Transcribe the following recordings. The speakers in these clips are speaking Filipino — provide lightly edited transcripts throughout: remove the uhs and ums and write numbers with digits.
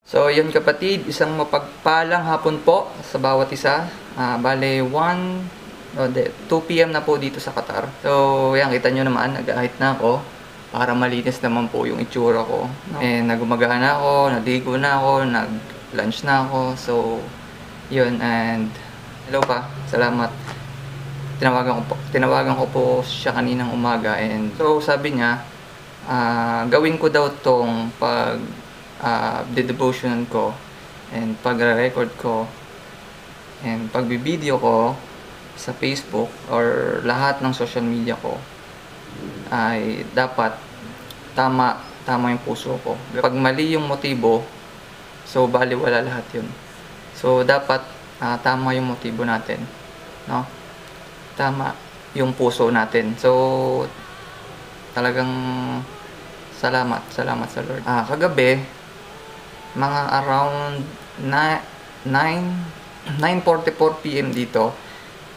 So, yun kapatid, isang mapagpalang hapon po sa bawat isa. Bale, 2 p.m. na po dito sa Qatar. So, yan, kita nyo naman, nag-ahit na ako para malinis naman po yung itsura ko. And nagumagahan na ako, naligo na ako, nag-lunch na ako. So, yun, and hello pa, salamat. Tinawagan ko po siya kaninang umaga, and so sabi niya, gawin ko daw tong devotion ko and pagre-record ko and pagbibideo ko sa Facebook or lahat ng social media ko ay dapat tama yung puso ko. Pag mali yung motibo, so baliwala lahat yun. So dapat tama yung motibo natin, no? Tama yung puso natin. So talagang salamat sa Lord. Kagabi, mga around 9:44 p.m. dito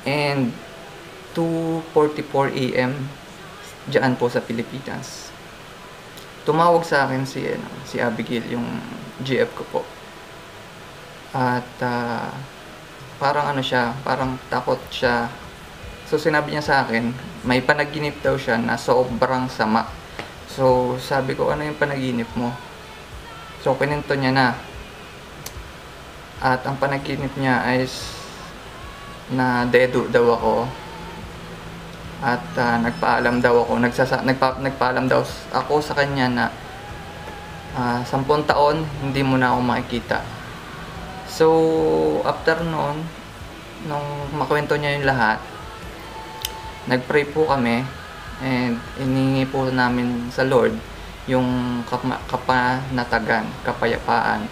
and 2:44 a.m. diyan po sa Pilipinas. Tumawag sa akin si Abigail, yung GF ko po. At parang parang takot siya. So sinabi niya sa akin, may panaginip daw siya na sobrang sama. So sabi ko, ano yung panaginip mo? So kininto niya na. At ang panaginip niya is na dedo daw ako. At nagpaalam daw ako, nagpaalam daw ako sa kanya na 10 taon hindi mo na ako makikita. So after noon, nung makwento niya yung lahat, nagpray po kami and iningi po namin sa Lord yung kapanatagan, kapayapaan,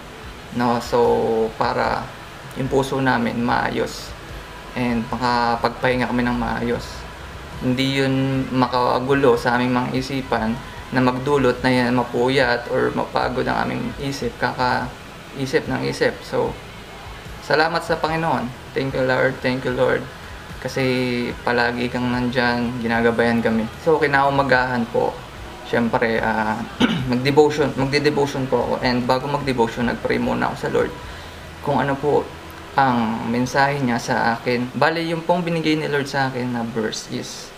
no? So para yung puso namin maayos and makapagpahinga kami ng maayos. Hindi yun makagulo sa aming mga isipan na magdulot na yan mapuyat or mapagod ang aming isip, kakaisip ng isip. So salamat sa Panginoon. Thank you Lord, kasi palagi kang nandyan, ginagabayan kami. So kinaumagahan po, syempre magde-devotion po ako, and bago mag-devotion, nagpray muna ako sa Lord kung ano po ang mensahe niya sa akin. Bale, yung pong binigay ni Lord sa akin na verse is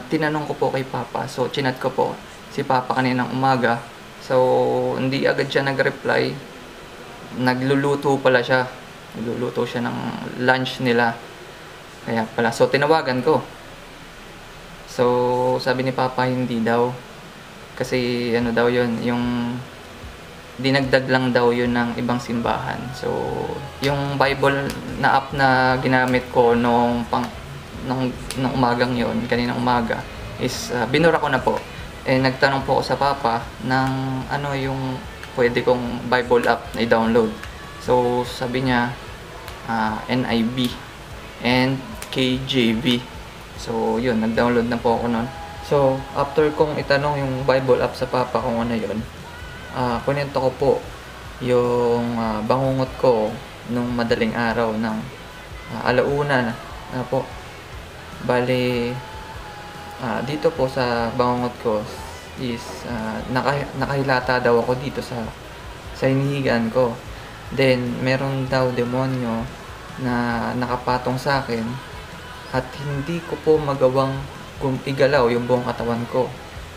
tinanong ko po kay Papa. So chinat ko po si Papa kaninang umaga. So hindi agad siya nag-reply. Nagluluto siya ng lunch nila. Kaya pala, so tinawagan ko. So sabi ni Papa hindi daw, kasi ano daw yun, yung dinagdag lang daw yun ng ibang simbahan. So yung Bible na app na ginamit ko nung umagang yun, kaninang umaga, is binura ko na po. Nagtanong po ako sa Papa ng ano yung pwede kong Bible app na i-download. So sabi niya NIV and KJV. So yun, nag-download na po ako nun. So after kong itanong yung Bible app sa Papa kung ano yun, kunento ko po yung bangungot ko nung madaling araw ng alauna na po. Bali dito po sa bangungot ko is nakahilata daw ako dito sa hinihigaan ko. Then meron daw demonyo na nakapatong sa akin at hindi ko po magawang igalaw yung buong katawan ko.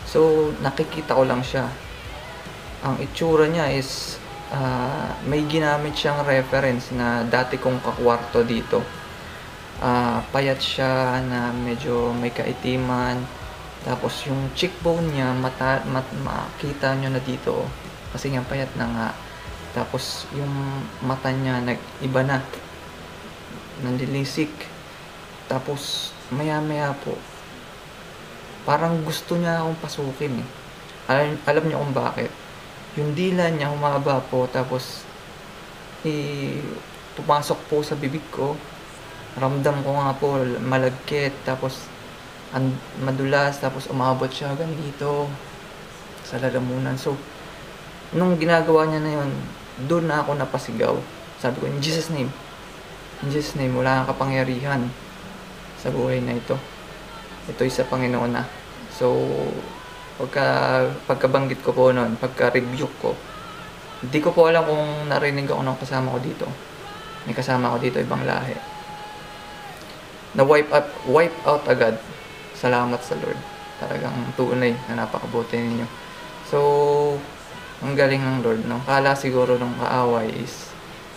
So nakikita ko lang siya. Ang itsura niya is may ginamit siyang reference na dati kong kakwarto dito. Payat siya na medyo may kaitiman. Tapos yung cheekbone niya, makita nyo na dito kasi nga payat na nga. Tapos yung mata niya nag-iba na, nandilisik. Tapos maya po parang gusto niya akong pasukin eh. Alam niyo kung bakit? Yung dila niya humaba po, tapos pumasok po sa bibig ko. Ramdam ko nga po malagkit, tapos madulas, tapos umabot siya hanggang dito sa lalamunan. So nung ginagawa niya na yun, doon na ako napasigaw. Sabi ko, in Jesus name, wala kang kapangyarihan sa buhay na ito. Ito'y sa Panginoon na. So pagkabanggit ko po noon, pagka-review ko, Hindi ko po alam kung narinig ako ng kasama ko dito. May kasama ko dito, ibang lahi. Na wipe out agad. Salamat sa Lord. Talagang tunay na napakabuti ninyo. So, ang galing ng Lord, no? Kala siguro ng kaaway is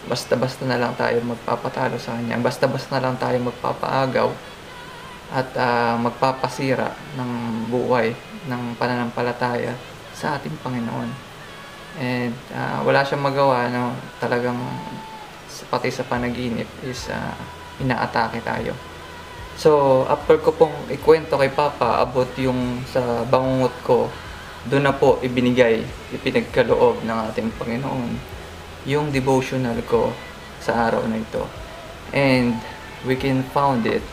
basta-basta na lang tayo magpapatalo sa Kanya. Basta-basta na lang tayo magpapaagaw at magpapasira ng buhay, ng pananampalataya sa ating Panginoon. And wala siyang magawa, no? Talagang pati sa panaginip is inaatake tayo. So, after ko pong ikwento kay Papa about yung sa bangungot ko, doon na po ipinagkaloob ng ating Panginoon yung devotional ko sa araw na ito. And we can found it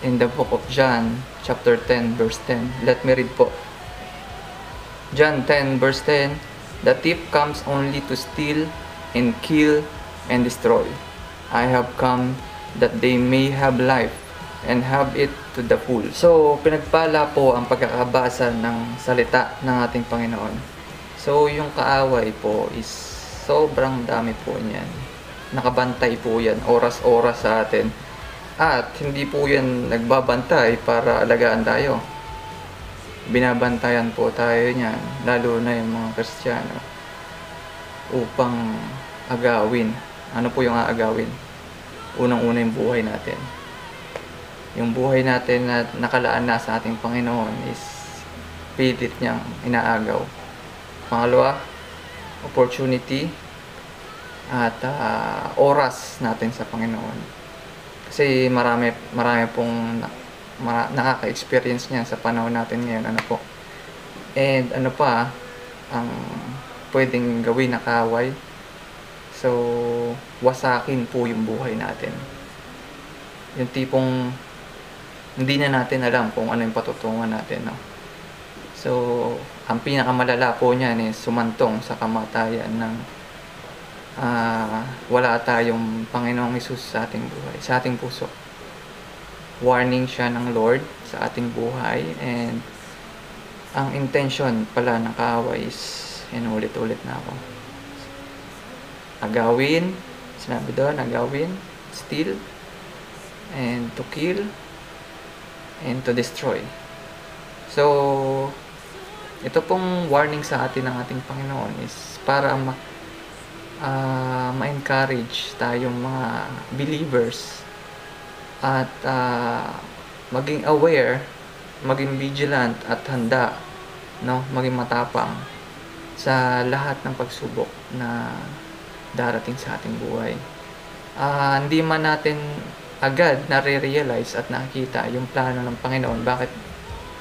in the book of John, chapter 10, verse 10. Let me read po. John 10, verse 10. The thief comes only to steal and kill and destroy. I have come that they may have life and have it to the full. So, pinagpala po ang pagkakabasa ng salita ng ating Panginoon. So, yung kaaway po is sobrang dami po niyan. Nakabantay po yan, oras-oras sa atin. At hindi po yan nagbabantay para alagaan tayo. Binabantayan po tayo niyan, lalo na yung mga Kristiyano, upang agawin. Ano po yung aagawin? Unang-una yung buhay natin. Yung buhay natin na nakalaan na sa ating Panginoon is pilit niyang inaagaw. Pangalawa, opportunity at oras natin sa Panginoon. Kasi marami pong nakaka-experience niyan sa panahon natin ngayon. Ano po? And ano pa ang pwedeng gawin na kaaway? So, wasakin po yung buhay natin. Yung tipong hindi na natin alam kung ano yung patutungan natin, no? So, ang pinakamalala po niyan is sumantong sa kamatayan ng wala tayong Panginoong Hesus sa ating buhay, sa ating puso. Warning siya ng Lord sa ating buhay, and ang intention pala ng kaaway is, inulit-ulit na ako, agawin, sinabi doon, agawin, steal, and to kill, and to destroy. So, ito pong warning sa atin ng ating Panginoon is para ma-encourage tayong mga believers at maging aware, maging vigilant at handa, no, maging matapang sa lahat ng pagsubok na darating sa ating buhay. Hindi man natin agad nare-realize at nakikita yung plano ng Panginoon, bakit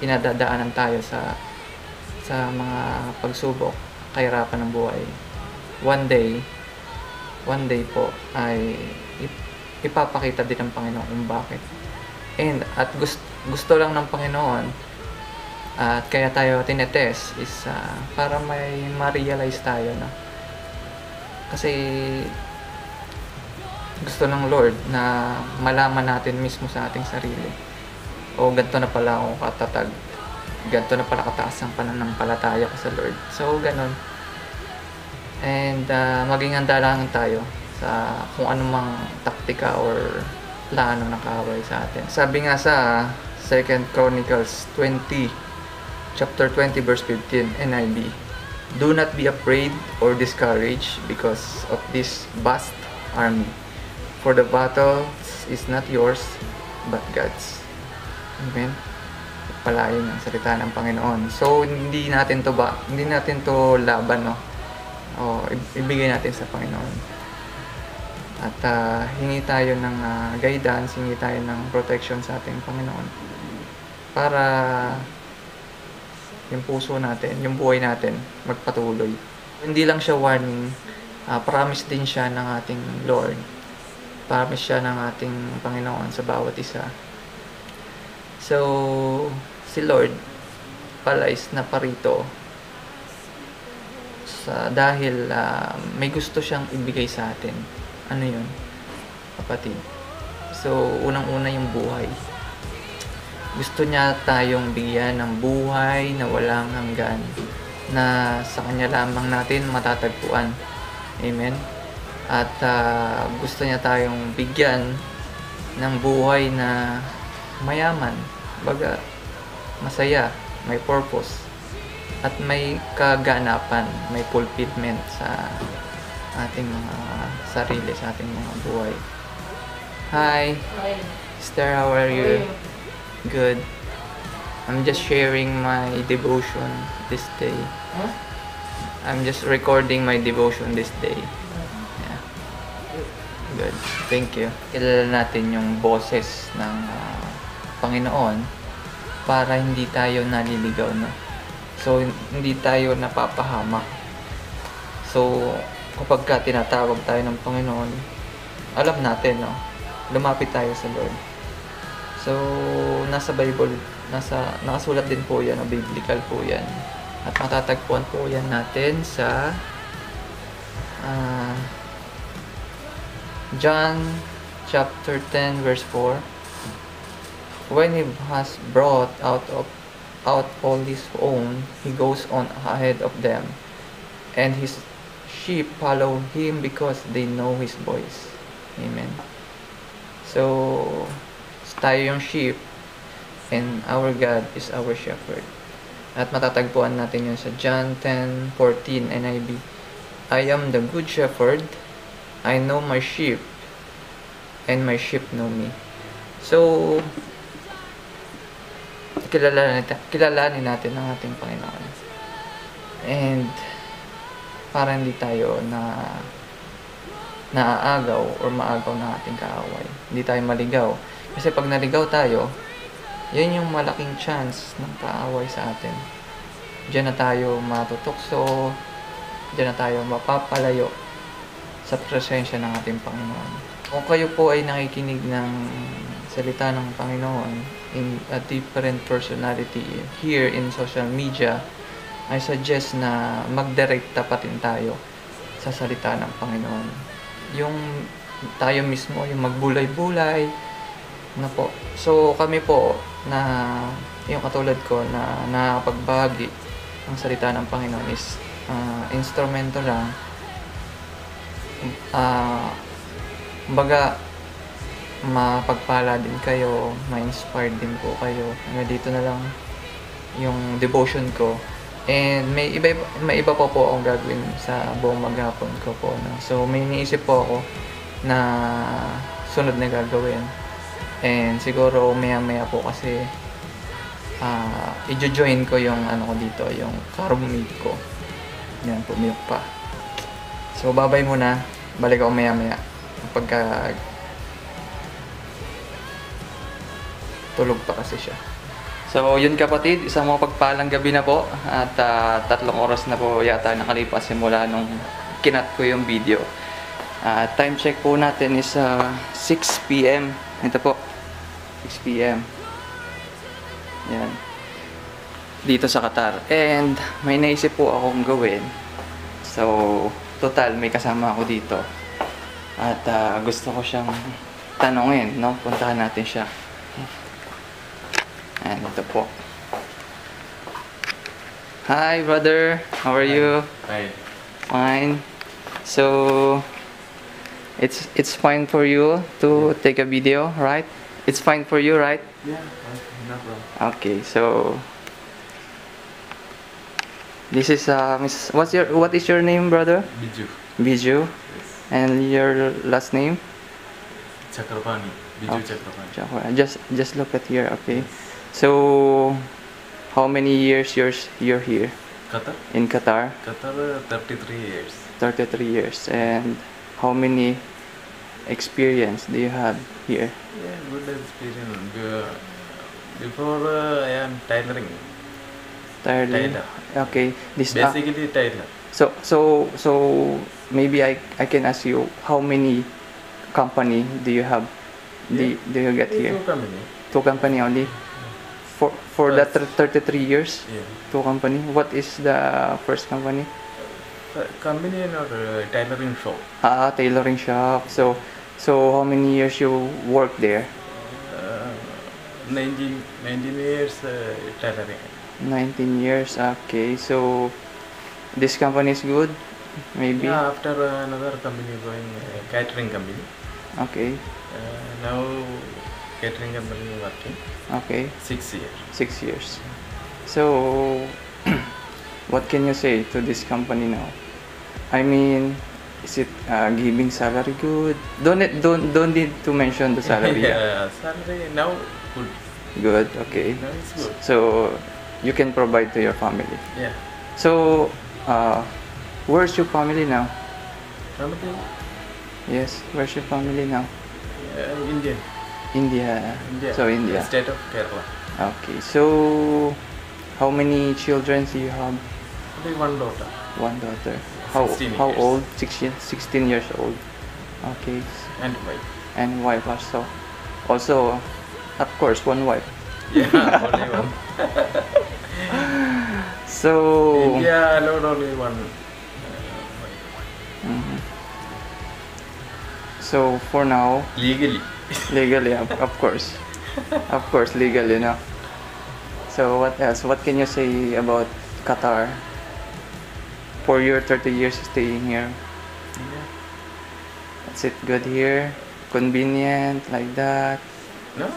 pinadadaanan tayo sa mga pagsubok, kahirapan ng buhay. One day po ay ipapakita din ng Panginoon kung bakit. And at gusto lang ng Panginoon at kaya tayo tinetest is para may ma-realize tayo, no? Kasi gusto ng Lord na malaman natin mismo sa ating sarili, o ganito na pala ako katatag, ganito na pala kataas ang pananampalataya ko sa Lord. So ganon. And maging handa lang tayo sa kung anumang taktika or plano ng kaaway sa atin. Sabi nga sa 2 Chronicles 20, chapter 20, verse 15, NIV, do not be afraid or discouraged because of this vast army, for the battle is not yours but God's. Amen. Palayan ang salita ng Panginoon. So hindi natin to laban, no? O ibigay natin sa Panginoon. At hingi tayo ng guidance, hingi tayo ng protection sa ating Panginoon para yung puso natin, yung buhay natin magpatuloy. Hindi lang siya warning, promise din siya ng ating Lord. Promise siya ng ating Panginoon sa bawat isa. So, si Lord pala is naparito dahil may gusto siyang ibigay sa atin. Ano yun, kapatid? So, unang-una yung buhay. Gusto niya tayong bigyan ng buhay na walang hanggan. na sa Kanya lamang natin matatagpuan. Amen. At gusto niya tayong bigyan ng buhay na mayaman, baga masaya, may purpose, at may kaganapan, may fulfillment sa ating mga sarili, sa ating mga buhay. Hi, Hi. Esther, how are you? Good. I'm just sharing my devotion this day. Huh? I'm just recording my devotion this day. Yeah. Good. Thank you. Kilala natin yung boses ng Panginoon para hindi tayo naliligaw, no? So, hindi tayo napapahamak. So, kapag ka tinatawag tayo ng Panginoon, alam natin, no? Lumapit tayo sa Lord. So, nasa Bible, nakasulat din po yan, o biblical po yan. At matatagpuan po yan natin sa John chapter 10 verse 4. When he has brought out all his own, he goes on ahead of them, and his sheep follow him because they know his voice. Amen. So, tayo yung sheep, and our God is our shepherd. At matatagpuan natin yun sa John 10:14 NIV. I am the good shepherd. I know my sheep, and my sheep know me. So, kilalanin natin ang ating Panginoon. And, para hindi tayo naaagaw or maagaw ng ating kaaway. Hindi tayo maligaw. Kasi pag naligaw tayo, yan yung malaking chance ng kaaway sa atin. Diyan na tayo matutokso, diyan na tayo mapapalayo sa presensya ng ating Panginoon. Kung kayo po ay nakikinig ng salita ng Panginoon in a different personality here in social media, I suggest na mag-direct tapatin tayo sa salita ng Panginoon. Yung tayo mismo, yung magbulay-bulay na po. So kami po na yung katulad ko na nakapagbahagi ng salita ng Panginoon is instrumento lang. Baga mapagpala din kayo, ma-inspire din po kayo. Dito na lang yung devotion ko. And may iba pa po akong gagawin sa buong maghapon ko po. No? So may iniisip po ako na sunod na gagawin. And siguro maya po kasi i-join ko yung ano ko dito, yung carb meat ko. Yan, pumiyok pa. So babay muna, balik ako maya pagka tulog pa kasi siya. So yun kapatid, isang mapagpalang gabi na po at 3 oras na po yata nakalipas simula nung kinat ko yung video. Time check po natin is 6 PM. Ito po, 6 PM. Yan. Dito sa Qatar. And may naisip po akong gawin. So, total, may kasama ako dito. At gusto ko siyang tanungin, no? Puntahan natin siya. And ito po. Hi, brother. How are you? Hi. Fine. So, it's fine for you to take a video, right? It's fine for you, right? Yeah, no problem. Okay. So, this is what is your name, brother? Biju. Biju. Yes. And your last name? Chakrapani. Biju Oh. Chakrapani. Just look at here, okay? So, how many years you're here Qatar? in Qatar? Qatar 33 years. 33 years. And how many experience do you have here? Yeah, good experience. Before I am tailoring. Entirely. Tailor. Okay. This Basically tailor. so maybe I can ask you how many company do you have? Do you get here? Two company. 2 company only. For that 33 years, Yeah. 2 company. What is the first company? Company or tailoring shop. Tailoring shop. So how many years you work there? 19 years tailoring. 19 years. Okay. So This company is good, maybe. Yeah, after another company going, catering company. Okay, Now catering company working okay, 6 years. 6 years. So, what can you say to this company now? I mean, is it giving salary good? Don't need to mention the salary. Yeah, salary now good. Good. Okay. Now it's good. So you can provide to your family. Yeah. So, where's your family now? Family, Yes, where's your family now? Indian. India. India. So India. State of Kerala. Okay. So, how many children do you have? Only one daughter. One daughter. How 16 how years. old? 16 years old. Okay. And wife. And wife also. Also, of course, one wife. Yeah, only one. So. India allowed only one wife. Mhm. So for now, Legally. legally, of course, of course, legally, no. So what else? What can you say about Qatar? For your 30 years staying here, Yeah. is it good here? Convenient like that? No.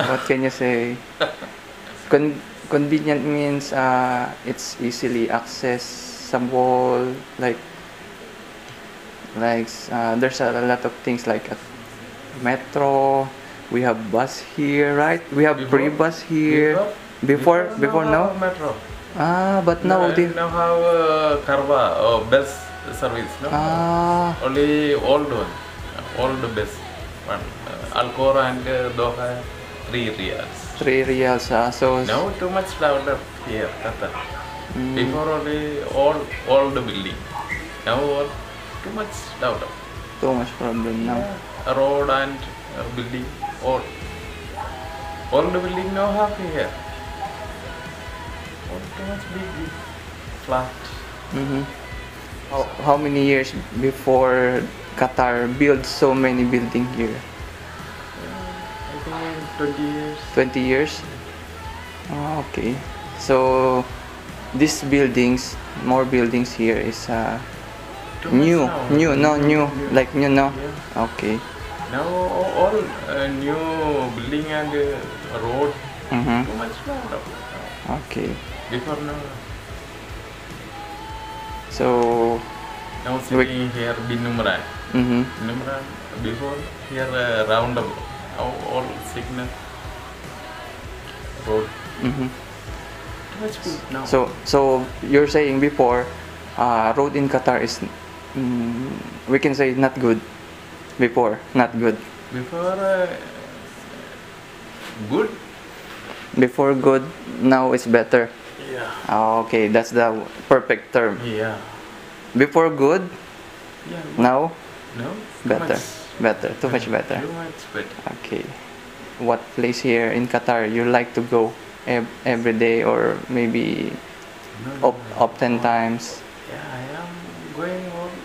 What can you say? Convenient means it's easily accessible. There's a lot of things like a metro. We have bus here, right? We have free bus here. Before now. Metro. But now they. Now have Karva or bus service. No. Only old one. Old bus one. Alcor and Doha 3 reals. 3 reals. So. Now too much developed here, Qatar. Mm, Before only old building. Now all too much developed. too much problem now. A road and building all. All the building now have here. All too much big flat. Mm-hmm. How many years before Qatar built so many buildings here? I think 20 years. 20 years? Okay. So these buildings, more buildings here is Too new, much now. new, like new, no? Yeah. Okay. Now all new building and road. Mm-hmm. Too much developed. Okay. Before now. So, Now sitting here Binumran. mm-hmm. Binumran before here roundabout. Now all signal road. Mm-hmm. Too much good now. So you're saying before, road in Qatar is, we can say not good. Before, not good. Before good. Before good, now it's better. Yeah. Okay, that's the perfect term. Yeah. Before good, Yeah. now No. better. Better, too much better. Too much better. Okay. What place here in Qatar you like to go every day or maybe No. often times? Yeah, I am going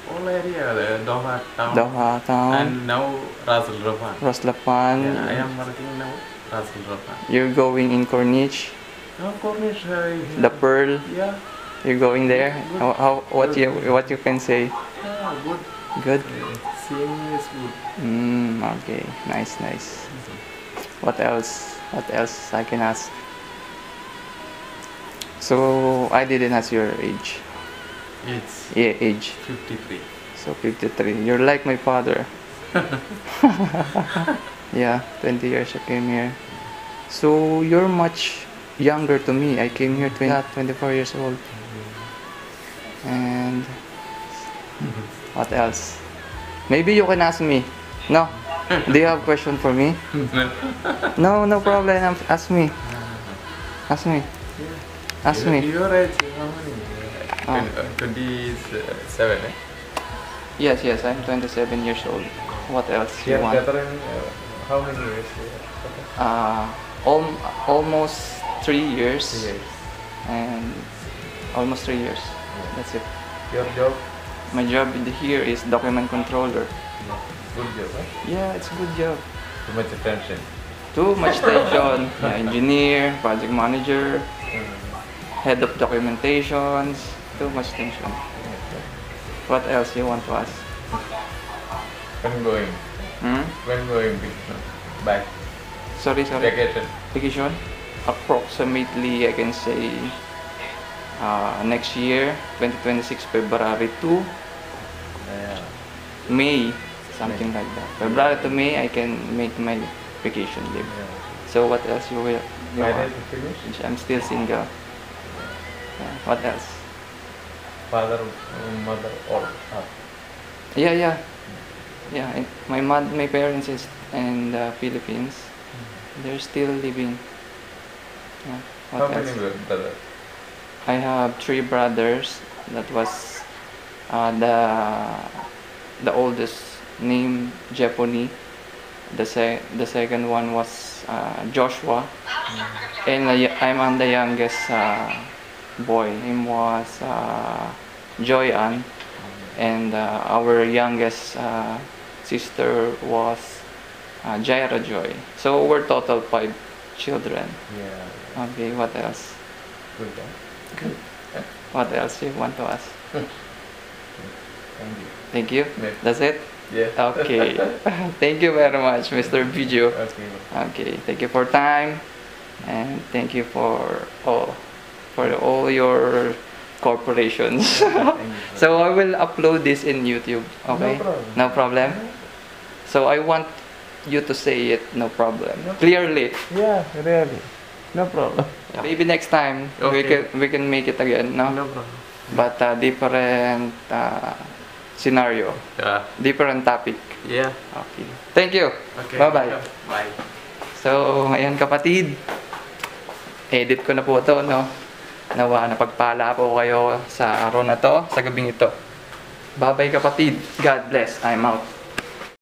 all area, Doha town. Doha town, And now Ras Al Khaimah. Ras Laffan. Yeah, I am working now Ras Al Khaimah. You're going in Corniche, No, Cornish. the Pearl. Yeah. You're going there. What you can say? Yeah, good. Good. Seeing is good. Okay. Nice. What else? What else I can ask? So I didn't ask your age. It's Yeah, age. 53. So 53. You're like my father. Yeah, 20 years I came here. So you're much younger to me. I came here 24 years old. And what else? Maybe you can ask me. No? Do you have question for me? No problem. Ask me. Ask me. Ask me. Your age, how many? Oh. 27, eh? Yes, I'm 27 years old. What else you Here, want? Catherine, how many years? Almost 3 years. 3 years. And almost 3 years. That's it. Your job? My job here is document controller. Good job, eh? Yeah, it's a good job. Too much attention. Too much tension. Yeah, engineer, project manager, head of documentations. Too much tension. What else you want to ask? When going? Hmm? When going back? Sorry. Vacation. Vacation? Approximately, I can say, next year, 2026, February to Yeah. May, something like that. February to May, I can make my vacation leave. So what else you will? You Marriage want? finished? I'm still single. Yeah. What else? Father, mother, all up. Yeah. My parents is in the Philippines. They're still living. Yeah. How What many else? brothers? I have 3 brothers. That was the oldest named Jephony. The second one was Joshua, and I'm the youngest boy. Him was Joyanne, and our youngest sister was Jaira Joy. So we're total 5 children. Yeah. Okay, what else? Good. Good. What else you want to ask? Thank you. Thank you. Yeah. That's it? Yeah. Okay. Thank you very much, Mr. Bijo. Okay. Okay, thank you for time, and thank you for all your corporations. So I will upload this in YouTube. Okay? No problem. No problem? So I want you to say it, no problem. Clearly. Yeah, really. No problem. Maybe next time Okay. we can make it again, no? No problem. But different scenario, Yeah. different topic. Yeah. Okay. Thank you. Okay. Bye-bye. Bye. So, ngayon kapatid, edit ko na po ito, no? Nawa, napagpala po kayo sa araw na to, sa gabing ito. Bye-bye kapatid. God bless. I'm out.